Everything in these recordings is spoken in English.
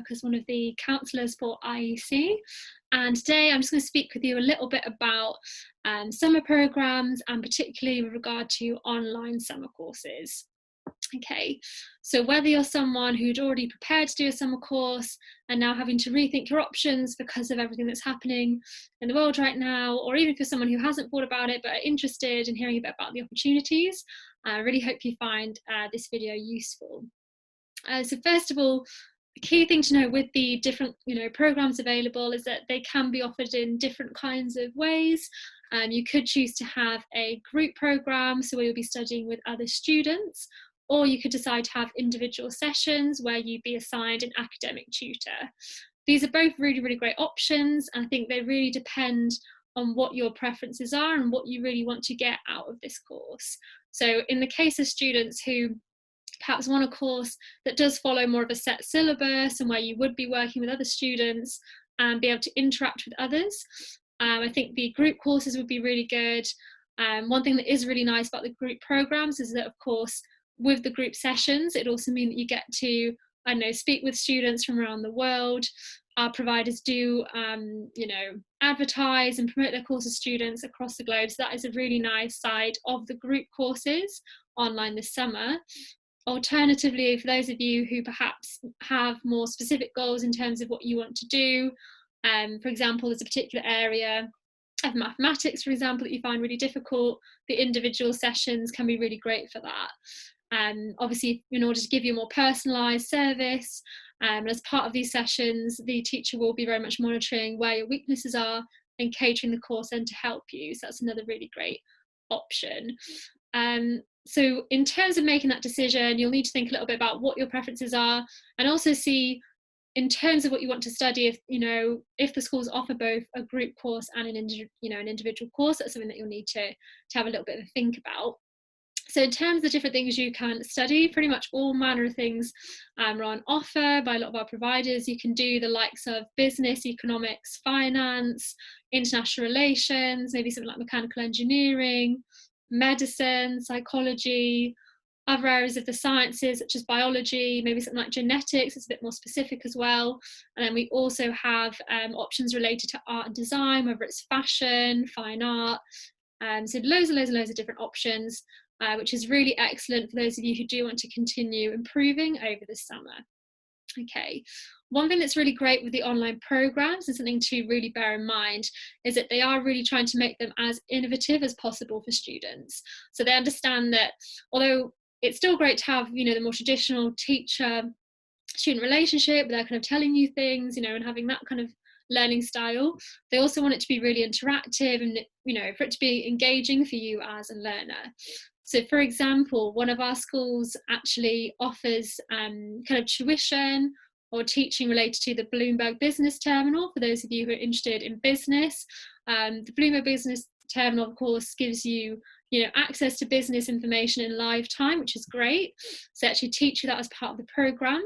work as one of the counsellors for IEC, and today I'm just going to speak with you a little bit about summer programmes, and particularly with regard to online summer courses. Okay, so whether you're someone who'd already prepared to do a summer course and now having to rethink your options because of everything that's happening in the world right now, or even if you're someone who hasn't thought about it but are interested in hearing a bit about the opportunities, I really hope you find this video useful. So first of all, the key thing to know with the different programs available is that they can be offered in different kinds of ways. You could choose to have a group program, so where you'll be studying with other students, or you could decide to have individual sessions where you'd be assigned an academic tutor. These are both really, really great options, and I think they really depend on what your preferences are and what you really want to get out of this course. So in the case of students who perhaps want a course that does follow more of a set syllabus and where you would be working with other students and be able to interact with others, I think the group courses would be really good. One thing that is really nice about the group programs is that, of course, with the group sessions, it also means that you get to, I don't know, speak with students from around the world. Our providers do, advertise and promote their courses to students across the globe. So that is a really nice side of the group courses online this summer. Alternatively, for those of you who perhaps have more specific goals in terms of what you want to do, for example, there's a particular area of mathematics, for example, that you find really difficult, the individual sessions can be really great for that. Obviously, in order to give you a more personalised service, as part of these sessions, the teacher will be very much monitoring where your weaknesses are and catering the course then to help you. So that's another really great option. So in terms of making that decision, you'll need to think a little bit about what your preferences are, and also see, in terms of what you want to study, if the schools offer both a group course and an individual course, that's something that you'll need to have a little bit of a think about. So in terms of the different things you can study, pretty much all manner of things are on offer by a lot of our providers. You can do the likes of business, economics, finance, international relations, maybe something like mechanical engineering, medicine, psychology, other areas of the sciences such as biology, maybe something like genetics. It's a bit more specific as well. And then we also have options related to art and design, whether it's fashion, fine art. So loads and loads of different options, which is really excellent for those of you who do want to continue improving over the summer. Okay, one thing that's really great with the online programs, and something to really bear in mind, is that they are really trying to make them as innovative as possible for students. So they understand that although it's still great to have, the more traditional teacher-student relationship, where they're kind of telling you things, and having that kind of learning style, they also want it to be really interactive and, for it to be engaging for you as a learner. So, for example, one of our schools actually offers kind of tuition or teaching related to the Bloomberg Business Terminal, for those of you who are interested in business. The Bloomberg Business Terminal, of course, gives you, access to business information in live time, which is great. So actually teach you that as part of the programme.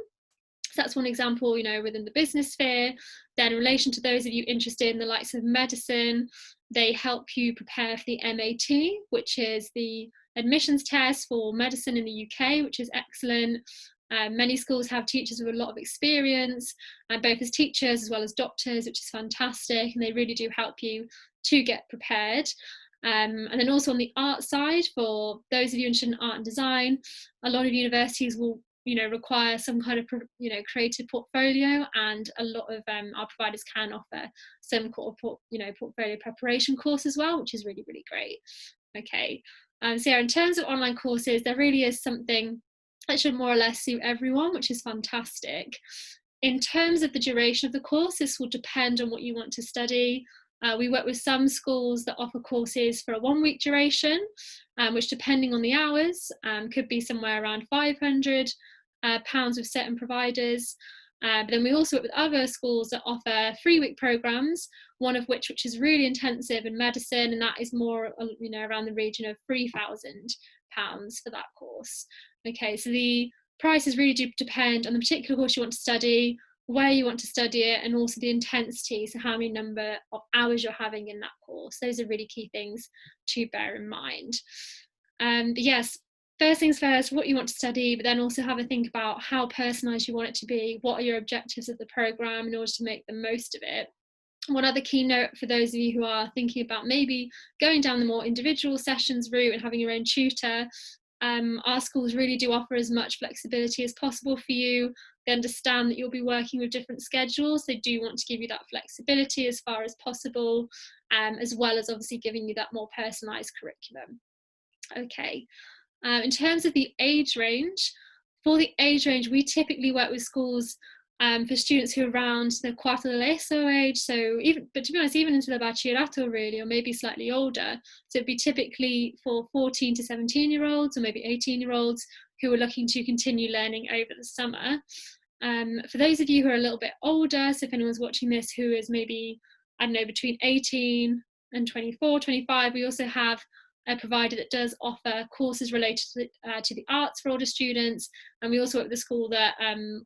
So that's one example, within the business sphere. Then in relation to those of you interested in the likes of medicine, they help you prepare for the MAT, which is the admissions test for medicine in the UK, which is excellent. Many schools have teachers with a lot of experience, both as teachers as well as doctors, which is fantastic, and they really do help you to get prepared. And then also on the art side, for those of you interested in art and design, a lot of universities will require some kind of creative portfolio, and a lot of our providers can offer some portfolio preparation course as well, which is really, really great. Okay, so yeah, in terms of online courses, there really is something that should more or less suit everyone, which is fantastic. In terms of the duration of the course, this will depend on what you want to study. We work with some schools that offer courses for a 1 week duration, which, depending on the hours, could be somewhere around £500 with certain providers. But then we also work with other schools that offer 3 week programs, one of which is really intensive in medicine, and that is more, around the region of £3,000 for that course. Okay, so the prices really do depend on the particular course you want to study, where you want to study it, and also the intensity, so how many number of hours you're having in that course. Those are really key things to bear in mind. But yes, first things first, what you want to study, but then also have a think about how personalised you want it to be. What are your objectives of the programme in order to make the most of it? One other key note for those of you who are thinking about maybe going down the more individual sessions route and having your own tutor, our schools really do offer as much flexibility as possible for you. They understand that you'll be working with different schedules. They do want to give you that flexibility as far as possible, as well as obviously giving you that more personalised curriculum. Okay. In terms of the age range, for the age range, we typically work with schools for students who are around the cuarto de la ESO age, but to be honest, even into the bachillerato really, or maybe slightly older. So it'd be typically for 14 to 17-year-olds or maybe 18-year-olds who are looking to continue learning over the summer. For those of you who are a little bit older, so if anyone's watching this who is maybe, I don't know, between 18 and 24, 25, we also have a provider that does offer courses related to the arts for older students, and we also work with a school that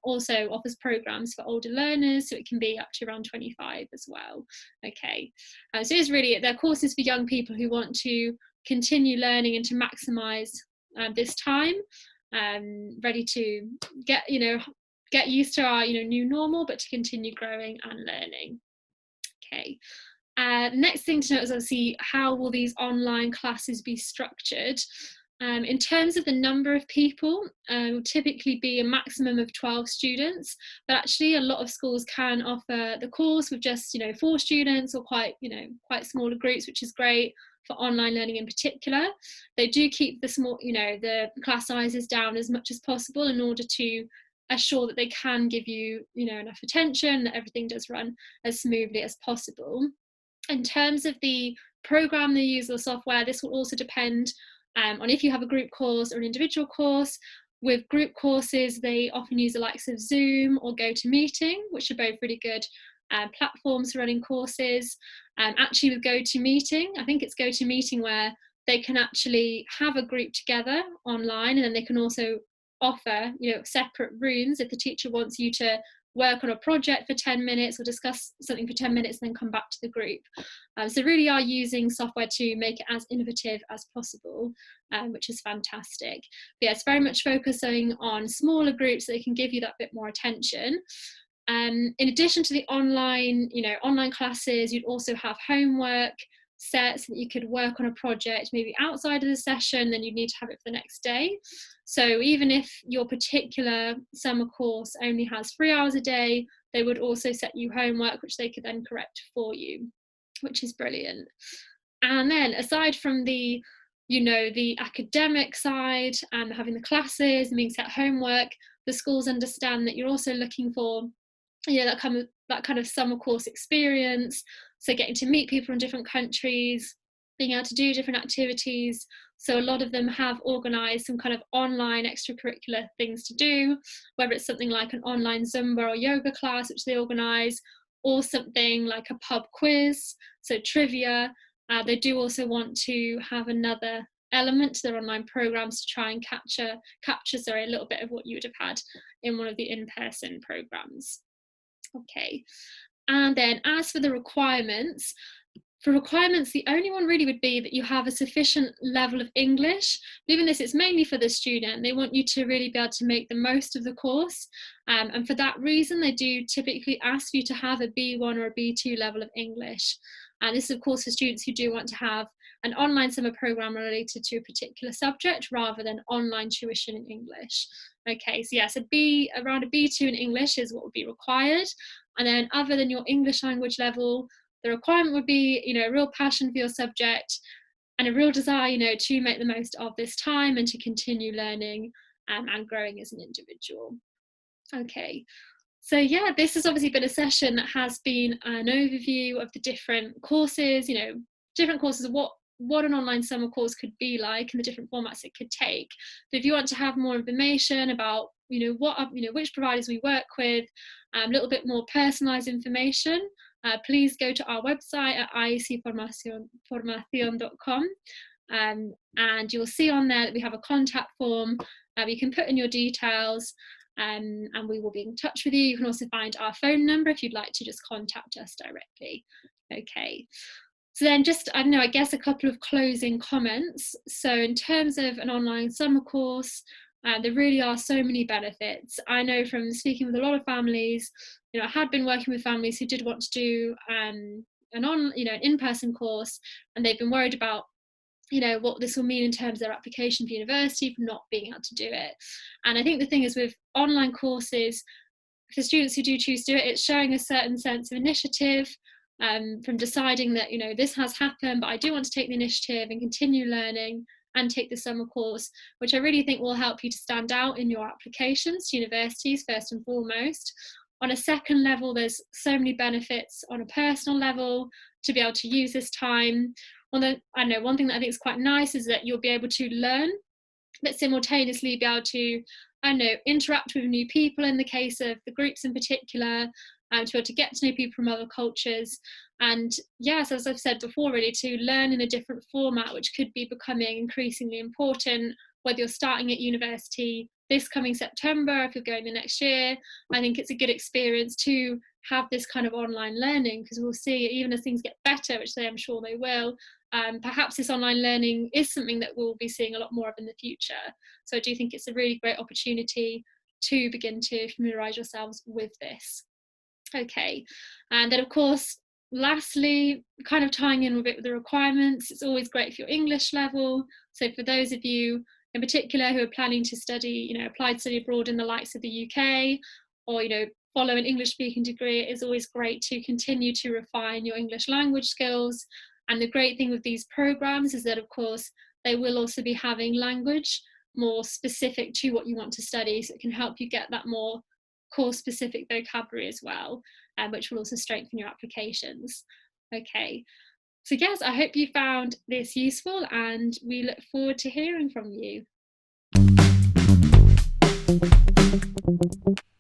also offers programs for older learners, so it can be up to around 25 as well. Okay, so it's really, they're courses for young people who want to continue learning and to maximise this time, ready to get used to our new normal, but to continue growing and learning. Okay. Next thing to note is obviously how will these online classes be structured. In terms of the number of people, will typically be a maximum of 12 students, but actually a lot of schools can offer the course with just 4 students or quite smaller groups, which is great for online learning in particular. They do keep the class sizes down as much as possible in order to assure that they can give you enough attention, that everything does run as smoothly as possible. In terms of the program they use or software, this will also depend on if you have a group course or an individual course. With group courses, they often use the likes of Zoom or GoToMeeting, which are both really good platforms for running courses. Actually, with GoToMeeting, I think it's GoToMeeting where they can actually have a group together online, and then they can also offer separate rooms if the teacher wants you to work on a project for 10 minutes or discuss something for 10 minutes and then come back to the group. So really are using software to make it as innovative as possible, which is fantastic. But yeah, it's very much focusing on smaller groups so they can give you that bit more attention. In addition to the online classes, you'd also have homework sets that you could work on a project maybe outside of the session, then you need to have it for the next day. So even if your particular summer course only has 3 hours a day, they would also set you homework which they could then correct for you, which is brilliant. And then aside from the academic side and having the classes and being set homework, the schools understand that you're also looking for that kind of summer course experience, so getting to meet people from different countries, being able to do different activities. So a lot of them have organised some kind of online extracurricular things to do, whether it's something like an online Zumba or yoga class which they organise, or something like a pub quiz, so trivia. They do also want to have another element to their online programs to try and capture a little bit of what you would have had in one of the in-person programs. Okay, and then as for the requirements, the only one really would be that you have a sufficient level of English. But even this, it's mainly for the student. They want you to really be able to make the most of the course. And for that reason, they do typically ask you to have a B1 or a B2 level of English. And this is, of course, for students who do want to have an online summer program related to a particular subject rather than online tuition in English. Okay, so yes, around a B2 in English is what would be required. And then other than your English language level, the requirement would be, a real passion for your subject and a real desire, to make the most of this time and to continue learning and growing as an individual. Okay, so yeah, this has obviously been a session that has been an overview of the different courses, of what an online summer course could be like and the different formats it could take. But if you want to have more information about, which providers we work with, a little bit more personalised information, please go to our website at iecformacion.com, and you'll see on there that we have a contact form. You can put in your details, and we will be in touch with you. You can also find our phone number if you'd like to just contact us directly. Okay. So then just, I don't know, I guess a couple of closing comments. So in terms of an online summer course, there really are so many benefits. I know from speaking with a lot of families, I had been working with families who did want to do an in-person course, and they've been worried about what this will mean in terms of their application for university, for not being able to do it. And I think the thing is with online courses, for students who do choose to do it, it's showing a certain sense of initiative, from deciding that this has happened, but I do want to take the initiative and continue learning and take the summer course, which I really think will help you to stand out in your applications to universities first and foremost. On a second level, there's so many benefits on a personal level to be able to use this time. One thing that I think is quite nice is that you'll be able to learn, but simultaneously be able to, interact with new people in the case of the groups in particular, to be able to get to know people from other cultures. And yes, as I've said before, really to learn in a different format, which could be becoming increasingly important, whether you're starting at university this coming September, if you're going the next year. I think it's a good experience to have this kind of online learning, because we'll see, even as things get better, which I'm sure they will, perhaps this online learning is something that we'll be seeing a lot more of in the future. So I do think it's a really great opportunity to begin to familiarise yourselves with this. Okay, and then of course, lastly, kind of tying in a bit with the requirements, it's always great for your English level. So for those of you in particular who are planning to study, applied study abroad in the likes of the UK, or follow an English speaking degree, it is always great to continue to refine your English language skills. And the great thing with these programs is that, of course, they will also be having language more specific to what you want to study, so it can help you get that more course specific vocabulary as well, which will also strengthen your applications. Okay, so yes, I hope you found this useful, and we look forward to hearing from you.